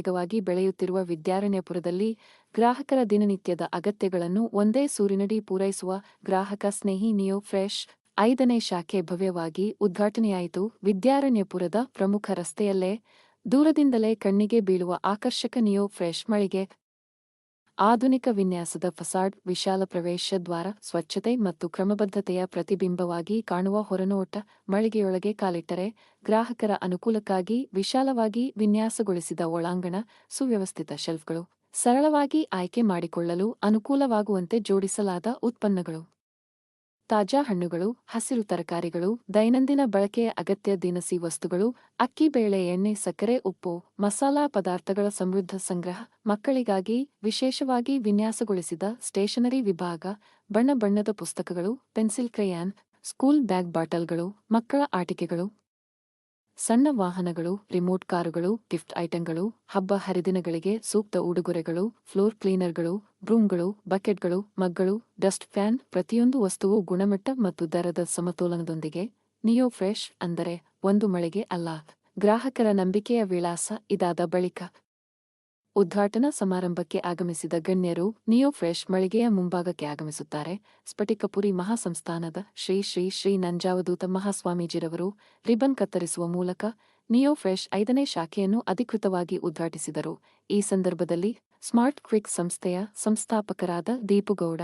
ವೇಗವಾಗಿ ಬೆಳೆಯುತ್ತಿರುವ ವಿದ್ಯಾರಣ್ಯಪುರದಲ್ಲಿ ಗ್ರಾಹಕರ ದಿನನಿತ್ಯದ ಅಗತ್ಯಗಳನ್ನು ಒಂದೇ ಸೂರಿನಡಿ ಪೂರೈಸುವ ಗ್ರಾಹಕ ಸ್ನೇಹಿ ನಿಯೋ ಫ್ರೆಶ್ 5ನೇ ಶಾಖೆ ಭವ್ಯವಾಗಿ ಉದ್ಘಾಟನೆಯಾಯಿತು. ವಿದ್ಯಾರಣ್ಯಪುರದ ಪ್ರಮುಖ ರಸ್ತೆಯಲ್ಲೇ ದೂರದಿಂದಲೇ ಕಣ್ಣಿಗೆ ಬೀಳುವ ಆಕರ್ಷಕ ನಿಯೋ ಫ್ರೆಶ್ ಮಳಿಗೆ. ಆಧುನಿಕ ವಿನ್ಯಾಸದ ಫಸಾಡ್, ವಿಶಾಲ ಪ್ರವೇಶ ದ್ವಾರ, ಸ್ವಚ್ಛತೆ ಮತ್ತು ಕ್ರಮಬದ್ಧತೆಯ ಪ್ರತಿಬಿಂಬವಾಗಿ ಕಾಣುವ ಹೊರನೋಟ. ಮಳಿಗೆಯೊಳಗೆ ಕಾಲಿಟ್ಟರೆ ಗ್ರಾಹಕರ ಅನುಕೂಲಕ್ಕಾಗಿ ವಿಶಾಲವಾಗಿ ವಿನ್ಯಾಸಗೊಳಿಸಿದ ಒಳಾಂಗಣ, ಸುವ್ಯವಸ್ಥಿತ ಶೆಲ್ಫ್ಗಳು, ಸರಳವಾಗಿ ಆಯ್ಕೆ ಮಾಡಿಕೊಳ್ಳಲು ಅನುಕೂಲವಾಗುವಂತೆ ಜೋಡಿಸಲಾದ ಉತ್ಪನ್ನಗಳು, ತಾಜಾ ಹಣ್ಣುಗಳು, ಹಸಿರು ತರಕಾರಿಗಳು, ದೈನಂದಿನ ಬಳಕೆಯ ಅಗತ್ಯ ದಿನಸಿ ವಸ್ತುಗಳು, ಅಕ್ಕಿ, ಬೇಳೆ, ಎಣ್ಣೆ, ಸಕ್ಕರೆ, ಉಪ್ಪು, ಮಸಾಲಾ ಪದಾರ್ಥಗಳ ಸಮೃದ್ಧ ಸಂಗ್ರಹ, ಮಕ್ಕಳಿಗಾಗಿ ವಿಶೇಷವಾಗಿ ವಿನ್ಯಾಸಗೊಳಿಸಿದ ಸ್ಟೇಷನರಿ ವಿಭಾಗ, ಬಣ್ಣ ಬಣ್ಣದ ಪುಸ್ತಕಗಳು, ಪೆನ್ಸಿಲ್, ಕ್ರೇಯಾನ್, ಸ್ಕೂಲ್ ಬ್ಯಾಗ್, ಬಾಟಲ್ಗಳು, ಮಕ್ಕಳ ಆಟಿಕೆಗಳು, ಸಣ್ಣ ವಾಹನಗಳು, ರಿಮೋಟ್ ಕಾರುಗಳು, ಗಿಫ್ಟ್ ಐಟಂಗಳು, ಹಬ್ಬ ಹರಿದಿನಗಳಿಗೆ ಸೂಕ್ತ ಉಡುಗೊರೆಗಳು, ಫ್ಲೋರ್ ಕ್ಲೀನರ್ಗಳು, ಬ್ರೂಮ್ಗಳು, ಬಕೆಟ್ಗಳು, ಮಗ್ಗಳು, ಡಸ್ಟ್ ಫ್ಯಾನ್. ಪ್ರತಿಯೊಂದು ವಸ್ತುವು ಗುಣಮಟ್ಟ ಮತ್ತು ದರದ ಸಮತೋಲನದೊಂದಿಗೆ. ನಿಯೋ ಫ್ರೆಶ್ ಅಂದರೆ ಒಂದು ಮಳಿಗೆ ಅಲ್ಲ, ಗ್ರಾಹಕರ ನಂಬಿಕೆಯ ವಿಳಾಸ. ಇದಾದ ಬಳಿಕ ಉದ್ಘಾಟನಾ ಸಮಾರಂಭಕ್ಕೆ ಆಗಮಿಸಿದ ಗಣ್ಯರು ನಿಯೋ ಫ್ರೆಶ್ ಮಳಿಗೆಯ ಮುಂಭಾಗಕ್ಕೆ ಆಗಮಿಸುತ್ತಾರೆ. ಸ್ಫಟಿಕಪುರಿ ಮಹಾಸಂಸ್ಥಾನದ ಶ್ರೀ ಶ್ರೀ ಶ್ರೀ ನಂಜಾವಧೂತ ಮಹಾಸ್ವಾಮೀಜಿರವರು ರಿಬನ್ ಕತ್ತರಿಸುವ ಮೂಲಕ ನಿಯೋ ಫ್ರೆಶ್ 5ನೇ ಶಾಖೆಯನ್ನು ಅಧಿಕೃತವಾಗಿ ಉದ್ಘಾಟಿಸಿದರು. ಈ ಸಂದರ್ಭದಲ್ಲಿ ಸ್ಮಾರ್ಟ್ ಕ್ವಿಕ್ ಸಂಸ್ಥೆಯ ಸಂಸ್ಥಾಪಕರಾದ ದೀಪುಗೌಡ,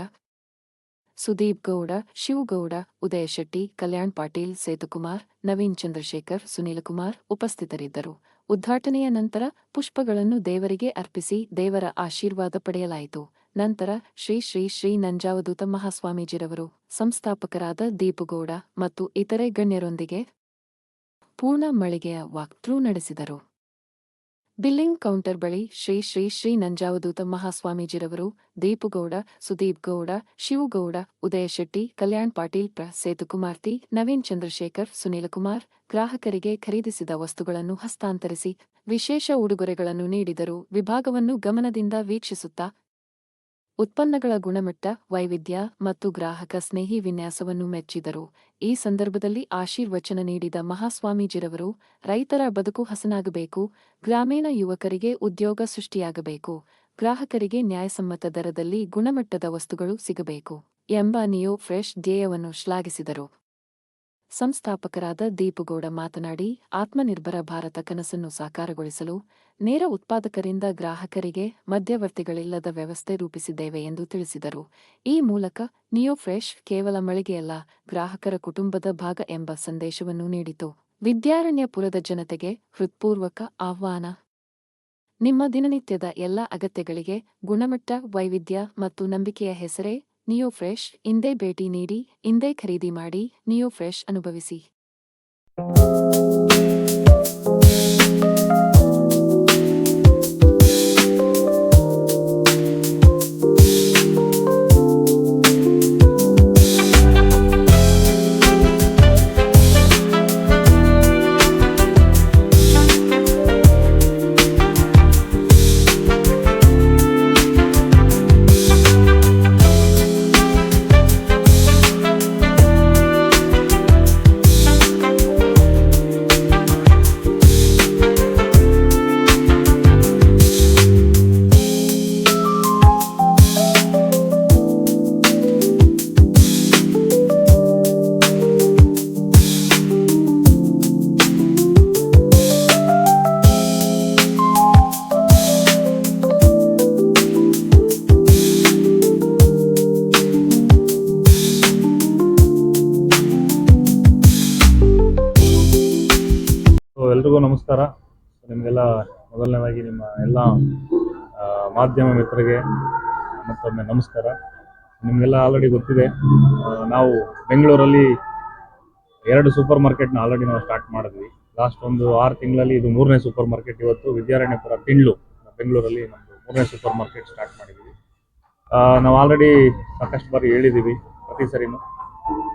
ಸುದೀಪ್ ಗೌಡ, ಶಿವಗೌಡ, ಉದಯ ಶೆಟ್ಟಿ, ಕಲ್ಯಾಣ್ ಪಾಟೀಲ್, ಸೇತುಕುಮಾರ್, ನವೀನ್ ಚಂದ್ರಶೇಖರ್, ಸುನೀಲಕುಮಾರ್ ಉಪಸ್ಥಿತರಿದ್ದರು. ಉದ್ಘಾಟನೆಯ ನಂತರ ಪುಷ್ಪಗಳನ್ನು ದೇವರಿಗೆ ಅರ್ಪಿಸಿ ದೇವರ ಆಶೀರ್ವಾದ ಪಡೆಯಲಾಯಿತು. ನಂತರ ಶ್ರೀ ಶ್ರೀ ಶ್ರೀ ನಂಜಾವಧೂತ ಮಹಾಸ್ವಾಮೀಜಿರವರು ಸಂಸ್ಥಾಪಕರಾದ ದೀಪುಗೌಡ ಮತ್ತು ಇತರೆ ಗಣ್ಯರೊಂದಿಗೆ ಪೂರ್ಣ ಮಳಿಗೆಯ ವಾಕ್ಥ್ರೂ ನಡೆಸಿದರು. ಬಿಲ್ಲಿಂಗ್ ಕೌಂಟರ್ ಬಳಿ ಶ್ರೀ ಶ್ರೀ ಶ್ರೀ ನಂಜಾವಧೂತ ಮಹಾಸ್ವಾಮೀಜಿರವರು, ದೀಪುಗೌಡ, ಸುದೀಪ್ ಗೌಡ, ಶಿವಗೌಡ, ಉದಯ ಶೆಟ್ಟಿ, ಕಲ್ಯಾಣ್ ಪಾಟೀಲ್, ಸೇತುಕುಮಾರ್ತಿ, ನವೀನ್ ಚಂದ್ರಶೇಖರ್, ಸುನೀಲಕುಮಾರ್ ಗ್ರಾಹಕರಿಗೆ ಖರೀದಿಸಿದ ವಸ್ತುಗಳನ್ನು ಹಸ್ತಾಂತರಿಸಿ ವಿಶೇಷ ಉಡುಗೊರೆಗಳನ್ನು ನೀಡಿದರು. ವಿಭಾಗವನ್ನು ಗಮನದಿಂದ ವೀಕ್ಷಿಸುತ್ತಾ ಉತ್ಪನ್ನಗಳ ಗುಣಮಟ್ಟ, ವೈವಿಧ್ಯ ಮತ್ತು ಗ್ರಾಹಕ ಸ್ನೇಹಿ ವಿನ್ಯಾಸವನ್ನು ಮೆಚ್ಚಿದರು. ಈ ಸಂದರ್ಭದಲ್ಲಿ ಆಶೀರ್ವಚನ ನೀಡಿದ ಮಹಾಸ್ವಾಮೀಜಿರವರು, ರೈತರ ಬದುಕು ಹಸನಾಗಬೇಕು, ಗ್ರಾಮೀಣ ಯುವಕರಿಗೆ ಉದ್ಯೋಗ ಸೃಷ್ಟಿಯಾಗಬೇಕು, ಗ್ರಾಹಕರಿಗೆ ನ್ಯಾಯಸಮ್ಮತ ದರದಲ್ಲಿ ಗುಣಮಟ್ಟದ ವಸ್ತುಗಳು ಸಿಗಬೇಕು ಎಂಬ ನಿಯೋ ಫ್ರೆಶ್ ಧ್ಯೇಯವನ್ನು ಶ್ಲಾಘಿಸಿದರು. ಸಂಸ್ಥಾಪಕರಾದ ದೀಪುಗೌಡ ಮಾತನಾಡಿ, ಆತ್ಮನಿರ್ಭರ ಭಾರತ ಕನಸನ್ನು ಸಾಕಾರಗೊಳಿಸಲು ನೇರ ಉತ್ಪಾದಕರಿಂದ ಗ್ರಾಹಕರಿಗೆ ಮಧ್ಯವರ್ತಿಗಳಿಲ್ಲದ ವ್ಯವಸ್ಥೆ ರೂಪಿಸಿದ್ದೇವೆ ಎಂದು ತಿಳಿಸಿದರು. ಈ ಮೂಲಕ ನಿಯೋ ಫ್ರೆಶ್ ಕೇವಲ ಮಳಿಗೆಯಲ್ಲ, ಗ್ರಾಹಕರ ಕುಟುಂಬದ ಭಾಗ ಎಂಬ ಸಂದೇಶವನ್ನು ನೀಡಿತು. ವಿದ್ಯಾರಣ್ಯಪುರದ ಜನತೆಗೆ ಹೃತ್ಪೂರ್ವಕ ಆಹ್ವಾನ. ನಿಮ್ಮ ದಿನನಿತ್ಯದ ಎಲ್ಲ ಅಗತ್ಯಗಳಿಗೆ ಗುಣಮಟ್ಟ, ವೈವಿಧ್ಯ ಮತ್ತು ನಂಬಿಕೆಯ ಹೆಸರೇ ನಿಯೋ ಫ್ರೆಶ್. ಇಂದೇ ಭೇಟಿ ನೀಡಿ, ಇಂದೇ ಖರೀದಿ ಮಾಡಿ, ನಿಯೋ ಫ್ರೆಶ್ ಅನುಭವಿಸಿ. ಎಲ್ರಿಗೂ ನಮಸ್ಕಾರ. ನಿಮಗೆಲ್ಲ ಮೊದಲನೇದಾಗಿ ನಿಮ್ಮ ಎಲ್ಲ ಮಾಧ್ಯಮ ಮಿತ್ರರಿಗೆ ಮತ್ತೊಮ್ಮೆ ನಮಸ್ಕಾರ. ನಿಮಗೆಲ್ಲ ಆಲ್ರೆಡಿ ಗೊತ್ತಿದೆ, ನಾವು ಬೆಂಗಳೂರಲ್ಲಿ 2 ಸೂಪರ್ ಮಾರ್ಕೆಟ್ನ ಆಲ್ರೆಡಿ ನಾವು ಸ್ಟಾರ್ಟ್ ಮಾಡಿದ್ವಿ. ಲಾಸ್ಟ್ ಒಂದು 6 ತಿಂಗಳಲ್ಲಿ ಇದು 3ನೇ ಸೂಪರ್ ಮಾರ್ಕೆಟ್. ಇವತ್ತು ವಿದ್ಯಾರಣ್ಯಪುರ ತಿಂಡ್ಲು ಬೆಂಗಳೂರಲ್ಲಿ ನಮ್ಮದು 3ನೇ ಸೂಪರ್ ಮಾರ್ಕೆಟ್ ಸ್ಟಾರ್ಟ್ ಮಾಡಿದ್ದೀವಿ. ನಾವು ಆಲ್ರೆಡಿ ಸಾಕಷ್ಟು ಬಾರಿ ಹೇಳಿದ್ದೀವಿ, ಪ್ರತಿ ಸರಿನೂ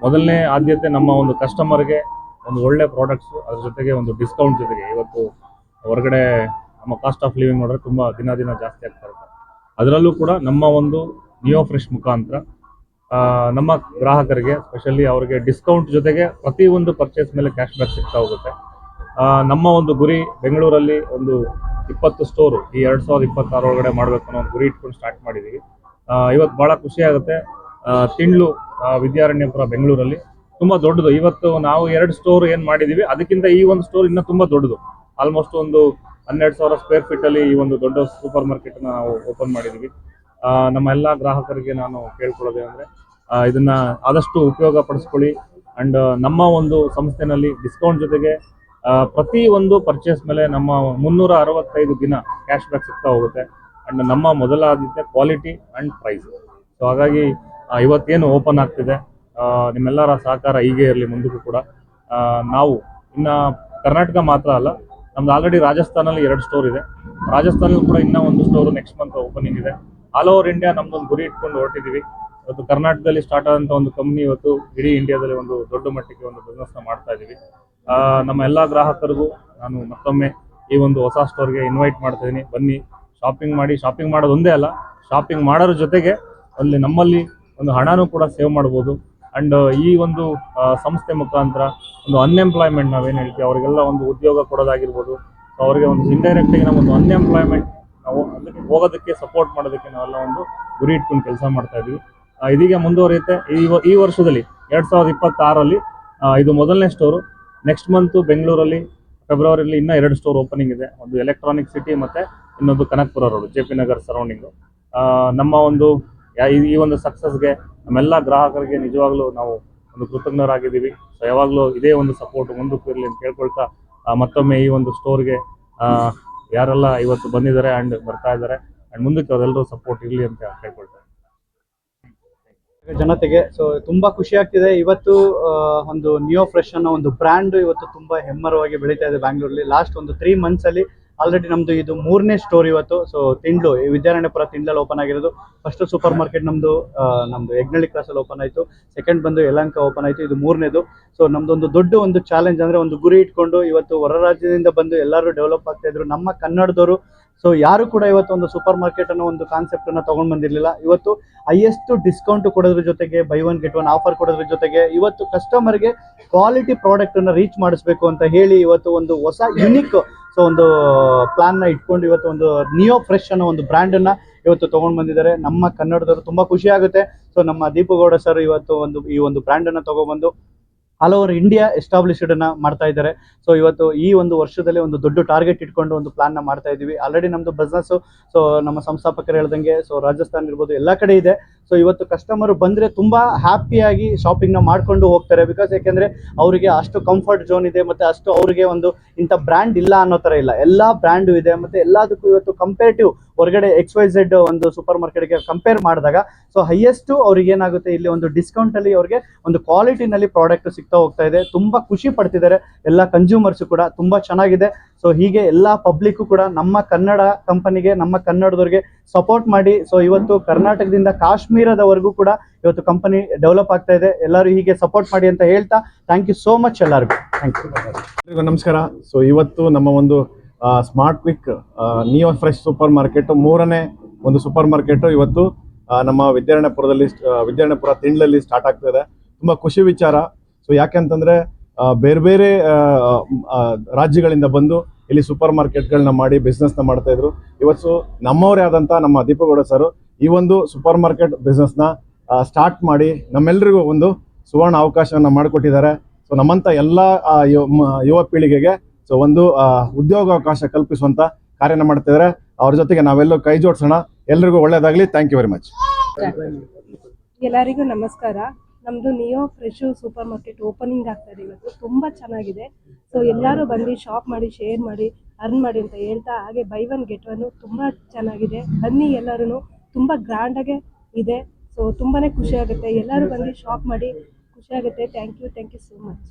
ಮೊದಲನೇ ಆದ್ಯತೆ ನಮ್ಮ ಒಂದು ಕಸ್ಟಮರ್ಗೆ ಒಂದು ಒಳ್ಳೆ ಪ್ರಾಡಕ್ಟ್ಸು, ಅದ್ರ ಜೊತೆಗೆ ಒಂದು ಡಿಸ್ಕೌಂಟ್ ಜೊತೆಗೆ. ಇವತ್ತು ಹೊರಗಡೆ ನಮ್ಮ ಕಾಸ್ಟ್ ಆಫ್ ಲಿವಿಂಗ್ ನೋಡಿದ್ರೆ ತುಂಬ ದಿನ ಜಾಸ್ತಿ ಆಗ್ತಾ ಇರುತ್ತೆ. ಅದರಲ್ಲೂ ಕೂಡ ನಮ್ಮ ಒಂದು ನಿಯೋ ಫ್ರೆಶ್ ಮುಖಾಂತರ ನಮ್ಮ ಗ್ರಾಹಕರಿಗೆ ಸ್ಪೆಷಲಿ ಅವರಿಗೆ ಡಿಸ್ಕೌಂಟ್ ಜೊತೆಗೆ ಪ್ರತಿಯೊಂದು ಪರ್ಚೇಸ್ ಮೇಲೆ ಕ್ಯಾಶ್ ಬ್ಯಾಕ್ ಸಿಗ್ತಾ ಹೋಗುತ್ತೆ. ನಮ್ಮ ಒಂದು ಗುರಿ ಬೆಂಗಳೂರಲ್ಲಿ ಒಂದು 20 ಸ್ಟೋರು ಈ 2026 ಒಳಗಡೆ ಮಾಡಬೇಕು ಅನ್ನೋ ಒಂದು ಗುರಿ ಇಟ್ಕೊಂಡು ಸ್ಟಾರ್ಟ್ ಮಾಡಿದ್ದೀವಿ. ಇವತ್ತು ಭಾಳ ಖುಷಿ ಆಗುತ್ತೆ. ತಿಂಡ್ಲು ವಿದ್ಯಾರಣ್ಯಪುರ ಬೆಂಗಳೂರಲ್ಲಿ ತುಂಬ ದೊಡ್ಡದು. ಇವತ್ತು ನಾವು 2 ಸ್ಟೋರ್ ಏನು ಮಾಡಿದ್ದೀವಿ ಅದಕ್ಕಿಂತ ಈ ಒಂದು ಸ್ಟೋರ್ ಇನ್ನೂ ತುಂಬ ದೊಡ್ಡದು. ಆಲ್ಮೋಸ್ಟ್ ಒಂದು 12,000 ಸ್ಕ್ವೇರ್ ಫೀಟಲ್ಲಿ ಈ ಒಂದು ದೊಡ್ಡ ಸೂಪರ್ ಮಾರ್ಕೆಟನ್ನು ನಾವು ಓಪನ್ ಮಾಡಿದ್ದೀವಿ. ನಮ್ಮ ಎಲ್ಲ ಗ್ರಾಹಕರಿಗೆ ನಾನು ಕೇಳ್ಕೊಳ್ಳೋದೇನೆಂದರೆ ಇದನ್ನ ಆದಷ್ಟು ಉಪಯೋಗ ಪಡಿಸ್ಕೊಳ್ಳಿ. ಅಂಡ್ ನಮ್ಮ ಒಂದು ಸಂಸ್ಥೆನಲ್ಲಿ ಡಿಸ್ಕೌಂಟ್ ಜೊತೆಗೆ ಪ್ರತಿ ಒಂದು ಪರ್ಚೇಸ್ ಮೇಲೆ ನಮ್ಮ 365 ದಿನ ಕ್ಯಾಶ್ ಬ್ಯಾಕ್ ಸಿಗ್ತಾ ಹೋಗುತ್ತೆ. ಅಂಡ್ ನಮ್ಮ ಮೊದಲ ಆದ್ಯತೆ ಕ್ವಾಲಿಟಿ ಅಂಡ್ ಪ್ರೈಸ್. ಸೊ ಹಾಗಾಗಿ ಇವತ್ತೇನು ಓಪನ್ ಆಗ್ತಿದೆ ನಿಮ್ಮೆಲ್ಲರ ಸಹಕಾರ ಹೀಗೆ ಇರಲಿ ಮುಂದಕ್ಕೂ ಕೂಡ. ನಾವು ಇನ್ನು ಕರ್ನಾಟಕ ಮಾತ್ರ ಅಲ್ಲ, ನಮ್ದು ಆಲ್ರೆಡಿ ರಾಜಸ್ಥಾನಲ್ಲಿ 2 ಸ್ಟೋರ್ ಇದೆ. ರಾಜಸ್ಥಾನಲ್ಲಿ ಕೂಡ ಇನ್ನೂ ಒಂದು ಸ್ಟೋರು ನೆಕ್ಸ್ಟ್ ಮಂತ್ ಓಪನಿಂಗ್ ಇದೆ. ಆಲ್ ಓವರ್ ಇಂಡಿಯಾ ನಮ್ದೊಂದು ಗುರಿ ಇಟ್ಕೊಂಡು ಹೊರಟಿದ್ದೀವಿ. ಇವತ್ತು ಕರ್ನಾಟಕದಲ್ಲಿ ಸ್ಟಾರ್ಟ್ ಆದಂಥ ಒಂದು ಕಂಪ್ನಿ ಇವತ್ತು ಇಡೀ ಇಂಡಿಯಾದಲ್ಲಿ ಒಂದು ದೊಡ್ಡ ಮಟ್ಟಿಗೆ ಒಂದು ಬಿಸ್ನೆಸ್ನ ಮಾಡ್ತಾ ಇದ್ದೀವಿ. ನಮ್ಮ ಎಲ್ಲ ಗ್ರಾಹಕರಿಗೂ ನಾನು ಮತ್ತೊಮ್ಮೆ ಈ ಒಂದು ಹೊಸ ಸ್ಟೋರ್ಗೆ ಇನ್ವೈಟ್ ಮಾಡ್ತಾ ಇದ್ದೀನಿ. ಬನ್ನಿ, ಶಾಪಿಂಗ್ ಮಾಡಿ. ಶಾಪಿಂಗ್ ಮಾಡೋದು ಒಂದೇ ಅಲ್ಲ, ಶಾಪಿಂಗ್ ಮಾಡೋದ್ರ ಜೊತೆಗೆ ಅಲ್ಲಿ ನಮ್ಮಲ್ಲಿ ಒಂದು ಹಣನೂ ಕೂಡ ಸೇವ್ ಮಾಡ್ಬೋದು. ಅಂಡ್ ಈ ಒಂದು ಸಂಸ್ಥೆ ಮುಖಾಂತರ ಒಂದು ಅನ್ಎಂಪ್ಲಾಯ್ಮೆಂಟ್ ನಾವೇನು ಹೇಳ್ತೀವಿ ಅವರಿಗೆಲ್ಲ ಒಂದು ಉದ್ಯೋಗ ಕೊಡೋದಾಗಿರ್ಬೋದು. ಸೊ ಅವರಿಗೆ ಒಂದು ಇಂಡೈರೆಕ್ಟಾಗಿ ನಾವು ಒಂದು ಅನ್ಎಂಪ್ಲಾಯ್ಮೆಂಟ್ ನಾವು ಅದಕ್ಕೆ ಹೋಗೋದಕ್ಕೆ ಸಪೋರ್ಟ್ ಮಾಡೋದಕ್ಕೆ ನಾವೆಲ್ಲ ಒಂದು ಗುರಿ ಇಟ್ಕೊಂಡು ಕೆಲಸ ಮಾಡ್ತಾ ಇದ್ದೀವಿ. ಇದೀಗ ಮುಂದುವರಿಯುತ್ತೆ. ಈ ವರ್ಷದಲ್ಲಿ 2026ರಲ್ಲಿ ಇದು ಮೊದಲನೇ ಸ್ಟೋರು. ನೆಕ್ಸ್ಟ್ ಮಂತು ಬೆಂಗಳೂರಲ್ಲಿ ಫೆಬ್ರವರಿಯಲ್ಲಿ ಇನ್ನೂ 2 ಸ್ಟೋರ್ ಓಪನಿಂಗ್ ಇದೆ. ಒಂದು ಎಲೆಕ್ಟ್ರಾನಿಕ್ ಸಿಟಿ ಮತ್ತು ಇನ್ನೊಂದು Kanakapura road, JP Nagar surrounding. ನಮ್ಮ ಒಂದು ಈ ಒಂದು ಸಕ್ಸಸ್ಗೆ ನಮ್ಮೆಲ್ಲ ಗ್ರಾಹಕರಿಗೆ ನಿಜವಾಗ್ಲೂ ನಾವು ಒಂದು ಕೃತಜ್ಞರಾಗಿದ್ದೀವಿ. ಸೊ ಯಾವಾಗಲೂ ಇದೇ ಒಂದು ಸಪೋರ್ಟ್ ಮುಂದಕ್ಕೂ ಇರಲಿ ಅಂತ ಕೇಳ್ಕೊಳ್ತಾ ಮತ್ತೊಮ್ಮೆ ಈ ಒಂದು ಸ್ಟೋರ್ಗೆ ಯಾರೆಲ್ಲ ಇವತ್ತು ಬಂದಿದ್ದಾರೆ ಆ್ಯಂಡ್ ಬರ್ತಾ ಇದ್ದಾರೆ ಆ್ಯಂಡ್ ಮುಂದಕ್ಕೆ ಅವರೆಲ್ಲರೂ ಸಪೋರ್ಟ್ ಇರಲಿ ಅಂತ ಕೇಳ್ಕೊಳ್ತಾರೆ ಜನತೆಗೆ. ಸೊ ತುಂಬಾ ಖುಷಿ ಆಗ್ತಿದೆ. ಇವತ್ತು ಒಂದು ನಿಯೋ ಫ್ರೆಶ್ ಅನ್ನೋ ಒಂದು ಬ್ರ್ಯಾಂಡ್ ಇವತ್ತು ತುಂಬಾ ಹೆಮ್ಮರವಾಗಿ ಬೆಳೀತಾ ಇದೆ ಬ್ಯಾಂಗ್ಳೂರಲ್ಲಿ. ಲಾಸ್ಟ್ ಒಂದು 3 months ಅಲ್ಲಿ ಆಲ್ರೆಡಿ ನಮ್ದು ಇದು 3ನೇ ಸ್ಟೋರ್ ಇವತ್ತು. ಸೊ ತಿಂಡ್ಲು ವಿದ್ಯಾರಣ್ಯಪುರ ತಿಂಡ್ಲಲ್ಲಿ ಓಪನ್ ಆಗಿರೋದು. ಫಸ್ಟ್ ಸೂಪರ್ ಮಾರ್ಕೆಟ್ ನಮ್ದು ಯಗ್ನಳ್ಳಿ ಕ್ರಾಸಲ್ಲಿ ಓಪನ್ ಆಯಿತು. ಸೆಕೆಂಡ್ ಬಂದು ಯಲಹಂಕ ಓಪನ್ ಆಯಿತು. ಇದು 3ನೇದು. ಸೊ ನಮ್ದೊಂದು ದೊಡ್ಡ ಒಂದು ಚಾಲೆಂಜ್ ಅಂದರೆ ಒಂದು ಗುರಿ ಇಟ್ಕೊಂಡು ಇವತ್ತು ಹೊರ ರಾಜ್ಯದಿಂದ ಬಂದು ಎಲ್ಲರೂ ಡೆವಲಪ್ ಆಗ್ತಾ ಇದ್ರು ನಮ್ಮ ಕನ್ನಡದವರು. ಸೊ ಯಾರು ಕೂಡ ಇವತ್ತು ಒಂದು ಸೂಪರ್ ಮಾರ್ಕೆಟ್ ಅನ್ನೋ ಒಂದು ಕಾನ್ಸೆಪ್ಟ್ ಅನ್ನ ತಗೊಂಡ್ ಬಂದಿರಲಿಲ್ಲ. ಇವತ್ತು ಹೈಯೆಸ್ಟ್ ಡಿಸ್ಕೌಂಟ್ ಕೊಡೋದ್ರ ಜೊತೆಗೆ ಬೈ 1 get 1 ಆಫರ್ ಕೊಡೋದ್ರ ಜೊತೆಗೆ ಇವತ್ತು ಕಸ್ಟಮರ್ಗೆ ಕ್ವಾಲಿಟಿ ಪ್ರಾಡಕ್ಟ್ ಅನ್ನ ರೀಚ್ ಮಾಡಿಸ್ಬೇಕು ಅಂತ ಹೇಳಿ ಇವತ್ತು ಒಂದು ಹೊಸ ಯುನಿಕ್ ಸೊ ಒಂದು ಪ್ಲಾನ್ ನ ಇಟ್ಕೊಂಡು ಇವತ್ತು ಒಂದು ನಿಯೋ ಫ್ರೆಶ್ ಅನ್ನೋ ಒಂದು ಬ್ರ್ಯಾಂಡ್ ಅನ್ನ ಇವತ್ತು ತಗೊಂಡ್ ಬಂದಿದ್ದಾರೆ. ನಮ್ಮ ಕನ್ನಡದವರು ತುಂಬಾ ಖುಷಿ ಆಗುತ್ತೆ. ಸೊ ನಮ್ಮ ದೀಪಗೌಡ ಸರ್ ಇವತ್ತು ಈ ಒಂದು ಬ್ರ್ಯಾಂಡ್ ಅನ್ನ ತಗೊಬಂದು ಆಲ್ ಓವರ್ ಇಂಡಿಯಾ ಎಸ್ಟಾಬ್ಲಿಷ್ಡ್ ಅನ್ನ ಮಾಡ್ತಾ ಇದ್ದಾರೆ. ಸೊ ಇವತ್ತು ಈ ಒಂದು ವರ್ಷದಲ್ಲಿ ಒಂದು ದೊಡ್ಡ ಟಾರ್ಗೆಟ್ ಇಟ್ಕೊಂಡು ಒಂದು ಪ್ಲಾನ್ ನ ಮಾಡ್ತಾ ಇದೀವಿ. ಆಲ್ರೆಡಿ ನಮ್ದು ಬಿಸ್ನೆಸ್ ಸೊ ನಮ್ಮ ಸಂಸ್ಥಾಪಕರು ಹೇಳ್ದಂಗೆ ಸೊ ರಾಜಸ್ಥಾನ್ ಇರ್ಬೋದು ಎಲ್ಲ ಕಡೆ ಇದೆ. ಸೊ ಇವತ್ತು ಕಸ್ಟಮರ್ ಬಂದ್ರೆ ತುಂಬಾ ಹ್ಯಾಪಿಯಾಗಿ ಶಾಪಿಂಗ್ ನ ಮಾಡ್ಕೊಂಡು ಹೋಗ್ತಾರೆ. ಬಿಕಾಸ್ ಯಾಕೆಂದ್ರೆ ಅವರಿಗೆ ಅಷ್ಟು ಕಂಫರ್ಟ್ ಝೋನ್ ಇದೆ, ಮತ್ತೆ ಅಷ್ಟು ಅವರಿಗೆ ಒಂದು ಇಂಥ ಬ್ರ್ಯಾಂಡ್ ಇಲ್ಲ ಅನ್ನೋ ತರ ಇಲ್ಲ, ಎಲ್ಲಾ ಬ್ರ್ಯಾಂಡು ಇದೆ. ಮತ್ತೆ ಎಲ್ಲದಕ್ಕೂ ಇವತ್ತು ಕಂಪೇರಿಟಿವ್ ಹೊರಗಡೆ XYZ ಒಂದು ಸೂಪರ್ ಮಾರ್ಕೆಟ್ಗೆ ಕಂಪೇರ್ ಮಾಡಿದಾಗ ಸೊ ಹೈಯೆಸ್ಟ್ ಅವ್ರಿಗೆ ಏನಾಗುತ್ತೆ ಇಲ್ಲಿ ಒಂದು ಡಿಸ್ಕೌಂಟ್ ಅಲ್ಲಿ ಅವ್ರಿಗೆ ಒಂದು ಕ್ವಾಲಿಟಿನಲ್ಲಿ ಪ್ರಾಡಕ್ಟ್ ಸಿಗ್ತಾ ಹೋಗ್ತಾ ಇದೆ. ತುಂಬಾ ಖುಷಿ ಪಡ್ತಿದ್ದಾರೆ ಎಲ್ಲ ಕನ್ಸ್ಯೂಮರ್ಸ್ ಕೂಡ. ತುಂಬಾ ಚೆನ್ನಾಗಿದೆ. ಸೊ ಹೀಗೆ ಎಲ್ಲ ಪಬ್ಲಿಕ್ ಕೂಡ ನಮ್ಮ ಕನ್ನಡ ಕಂಪನಿಗೆ, ನಮ್ಮ ಕನ್ನಡದವ್ರಿಗೆ ಸಪೋರ್ಟ್ ಮಾಡಿ. ಸೊ ಇವತ್ತು ಕರ್ನಾಟಕದಿಂದ ಕಾಶ್ಮೀರದವರೆಗೂ ಕೂಡ ಇವತ್ತು ಕಂಪನಿ ಡೆವಲಪ್ ಆಗ್ತಾ ಇದೆ. ಎಲ್ಲರೂ ಹೀಗೆ ಸಪೋರ್ಟ್ ಮಾಡಿ ಅಂತ ಹೇಳ್ತಾ ಥ್ಯಾಂಕ್ ಯು ಸೋ ಮಚ್ ಎಲ್ಲರಿಗೂ. Thank you. ಎಲ್ಲರಿಗೂ ನಮಸ್ಕಾರ. ಸೊ ಇವತ್ತು ನಮ್ಮ ಒಂದು smart quick neo fresh super market 3ನೇ ಒಂದು ಸೂಪರ್ ಮಾರ್ಕೆಟ್ ಇವತ್ತು ನಮ್ಮ ವಿದ್ಯಾರಣ್ಯಪುರ ತಿಂಡ್ಲಲ್ಲಿ ಸ್ಟಾರ್ಟ್ ಆಗ್ತಾ ಇದೆ. ತುಂಬ ಖುಷಿ ವಿಚಾರ. ಸೊ ಯಾಕೆಂತಂದ್ರೆ ಬೇರೆ ಬೇರೆ ರಾಜ್ಯಗಳಿಂದ ಬಂದು ಇಲ್ಲಿ ಸೂಪರ್ ಮಾರ್ಕೆಟ್ಗಳನ್ನ ಮಾಡಿ ಬಿಸ್ನೆಸ್ನ ಮಾಡ್ತಾ ಇದ್ರು. ಇವತ್ತು ನಮ್ಮವರೇ ಆದಂಥ ನಮ್ಮ ದೀಪಗೌಡ ಸರ್ ಈ ಒಂದು ಸೂಪರ್ ಮಾರ್ಕೆಟ್ ಬಿಸ್ನೆಸ್ನ ಸ್ಟಾರ್ಟ್ ಮಾಡಿ ನಮ್ಮೆಲ್ಲರಿಗೂ ಒಂದು ಸುವರ್ಣ ಅವಕಾಶವನ್ನು ಮಾಡಿಕೊಟ್ಟಿದ್ದಾರೆ. ಸೊ ನಮ್ಮಂಥ ಎಲ್ಲ ಯುವ ಪೀಳಿಗೆಗೆ ಸೊ ಒಂದು ಉದ್ಯೋಗಾವಕಾಶ ಕಲ್ಪಿಸುವಂಥ ಕಾರ್ಯನ ಮಾಡ್ತಿದ್ದಾರೆ. ಅವ್ರ ಜೊತೆಗೆ ನಾವೆಲ್ಲರೂ ಕೈ ಜೋಡಿಸೋಣ. ಎಲ್ರಿಗೂ ಒಳ್ಳೇದಾಗಲಿ. Thank you very much. ಎಲ್ಲರಿಗೂ ನಮಸ್ಕಾರ. ನಮ್ಮದು neo fresh super market opening ಆಗ್ತಾ ಇದೆ ಇವತ್ತು. ತುಂಬ ಚೆನ್ನಾಗಿದೆ. ಸೊ ಎಲ್ಲರೂ ಬಂದು ಶಾಪ್ ಮಾಡಿ, ಶೇರ್ ಮಾಡಿ, ಅರ್ನ್ ಮಾಡಿ ಅಂತ ಹೇಳ್ತಾ, ಹಾಗೆ ಬೈ 1 get 1 ತುಂಬ ಚೆನ್ನಾಗಿದೆ. ಬನ್ನಿ ಎಲ್ಲರೂ. ತುಂಬ ಗ್ರ್ಯಾಂಡಾಗೆ ಇದೆ. ಸೊ ತುಂಬಾ ಖುಷಿ ಆಗುತ್ತೆ. ಎಲ್ಲರೂ ಬಂದು ಶಾಪ್ ಮಾಡಿ, ಖುಷಿ ಆಗುತ್ತೆ. Thank you so much.